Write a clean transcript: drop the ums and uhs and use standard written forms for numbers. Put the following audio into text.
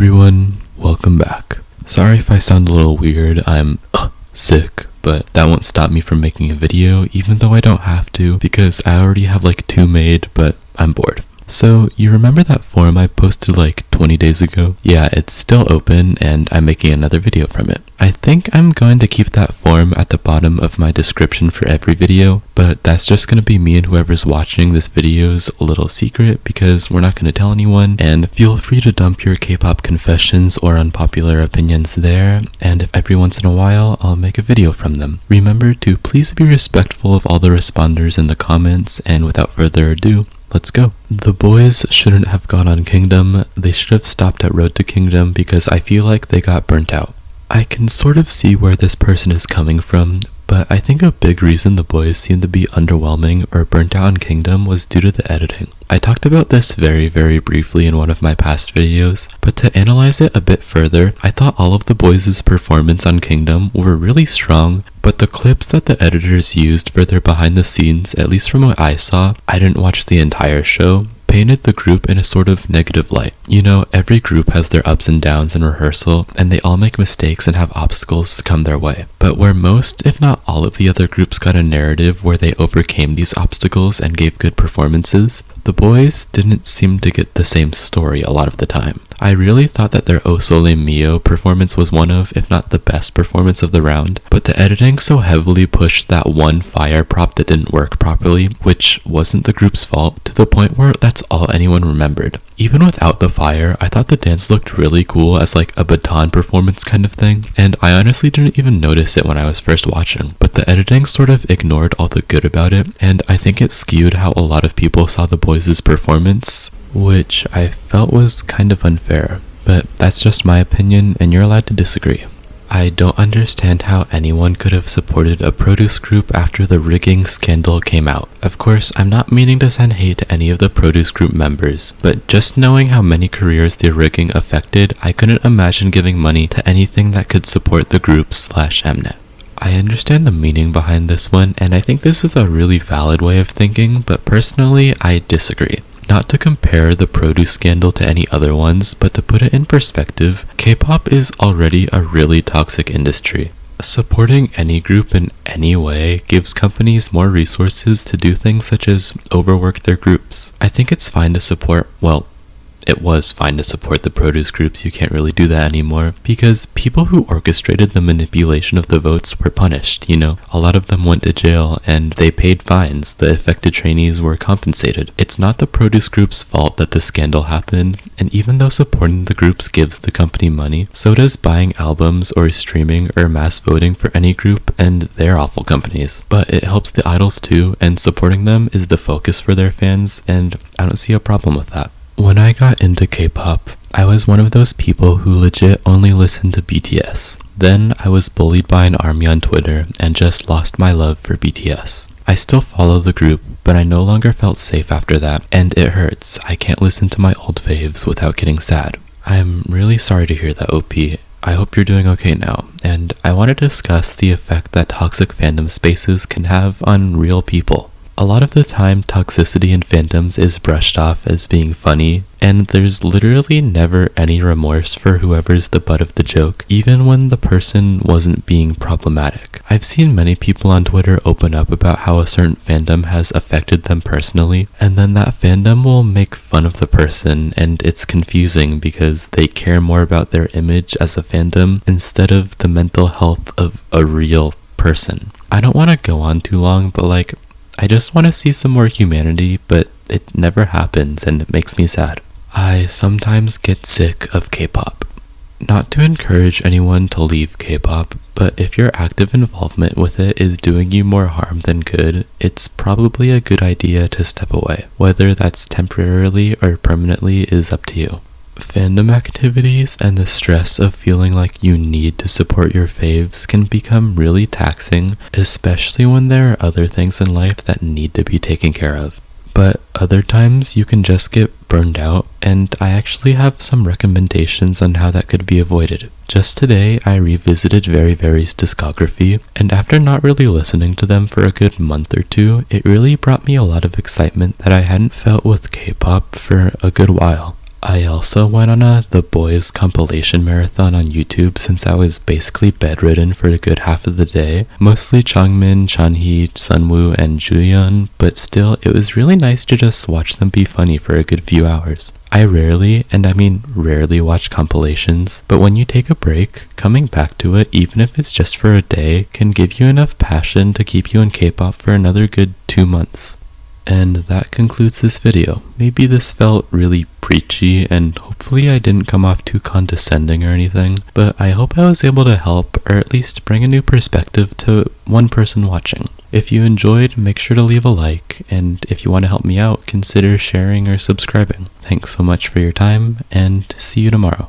everyone, welcome back. Sorry if I sound a little weird, I'm sick, but that won't stop me from making a video, even though I don't have to, because I already have like 2 made, but I'm bored. So, you remember that forum I posted like 20 days ago? Yeah, it's still open and I'm making another video from it. I think I'm going to keep that forum at the bottom of my description for every video, but that's just going to be me and whoever's watching this video's little secret because we're not going to tell anyone, and feel free to dump your K-pop confessions or unpopular opinions there, and if every once in a while, I'll make a video from them. Remember to please be respectful of all the responders in the comments, and without further ado, let's go. The boys shouldn't have gone on Kingdom. They should have stopped at Road to Kingdom because I feel like they got burnt out. I can sort of see where this person is coming from, but I think a big reason the boys seemed to be underwhelming or burnt out on Kingdom was due to the editing. I talked about this very briefly in one of my past videos, but to analyze it a bit further, I thought all of the boys' performance on Kingdom were really strong, but the clips that the editors used for their behind the scenes, at least from what I saw, I didn't watch the entire show, painted the group in a sort of negative light. You know, every group has their ups and downs in rehearsal, and they all make mistakes and have obstacles come their way. But where most, if not all of the other groups got a narrative where they overcame these obstacles and gave good performances, the boys didn't seem to get the same story a lot of the time. I really thought that their O Sole Mio performance was one of, if not the best performance of the round, but the editing so heavily pushed that one fire prop that didn't work properly, which wasn't the group's fault, to the point where that's all anyone remembered. Even without the fire, I thought the dance looked really cool as like a baton performance kind of thing, and I honestly didn't even notice it when I was first watching, but the editing sort of ignored all the good about it, and I think it skewed how a lot of people saw the boys' performance, which I felt was kind of unfair, but that's just my opinion and you're allowed to disagree. I don't understand how anyone could have supported a produce group after the rigging scandal came out. Of course, I'm not meaning to send hate to any of the produce group members, but just knowing how many careers the rigging affected, I couldn't imagine giving money to anything that could support the group / Mnet. I understand the meaning behind this one, and I think this is a really valid way of thinking, but personally, I disagree. Not to compare the produce scandal to any other ones, but to put it in perspective, K-pop is already a really toxic industry. Supporting any group in any way gives companies more resources to do things such as overwork their groups. I think it's fine to support, well, it was fine to support the produce groups, you can't really do that anymore, because people who orchestrated the manipulation of the votes were punished, you know. A lot of them went to jail, and they paid fines. The affected trainees were compensated. It's not the produce group's fault that the scandal happened, and even though supporting the groups gives the company money, so does buying albums or streaming or mass voting for any group, and they're awful companies. But it helps the idols too, and supporting them is the focus for their fans, and I don't see a problem with that. When I got into K-pop, I was one of those people who legit only listened to BTS. Then I was bullied by an army on Twitter and just lost my love for BTS. I still follow the group, but I no longer felt safe after that, and it hurts. I can't listen to my old faves without getting sad. I'm really sorry to hear that, OP. I hope you're doing okay now, and I want to discuss the effect that toxic fandom spaces can have on real people. A lot of the time, toxicity in fandoms is brushed off as being funny, and there's literally never any remorse for whoever's the butt of the joke, even when the person wasn't being problematic. I've seen many people on Twitter open up about how a certain fandom has affected them personally, and then that fandom will make fun of the person, and it's confusing because they care more about their image as a fandom instead of the mental health of a real person. I don't want to go on too long, but I just want to see some more humanity, but it never happens and it makes me sad. I sometimes get sick of K-pop. Not to encourage anyone to leave K-pop, but if your active involvement with it is doing you more harm than good, it's probably a good idea to step away. Whether that's temporarily or permanently is up to you. Fandom activities and the stress of feeling like you need to support your faves can become really taxing, especially when there are other things in life that need to be taken care of. But other times you can just get burned out, and I actually have some recommendations on how that could be avoided. Just today, I revisited Verivery's discography, and after not really listening to them for a good month or two, it really brought me a lot of excitement that I hadn't felt with K-pop for a good while. I also went on The Boys compilation marathon on YouTube since I was basically bedridden for a good half of the day. Mostly Changmin, Chanhee, Sunwoo, and Juyeon, but still, it was really nice to just watch them be funny for a good few hours. I rarely, and I mean rarely, watch compilations, but when you take a break, coming back to it, even if it's just for a day, can give you enough passion to keep you in K-pop for another good 2 months. And that concludes this video. Maybe this felt really preachy, and hopefully I didn't come off too condescending or anything, but I hope I was able to help, or at least bring a new perspective to one person watching. If you enjoyed, make sure to leave a like, and if you want to help me out, consider sharing or subscribing. Thanks so much for your time, and see you tomorrow.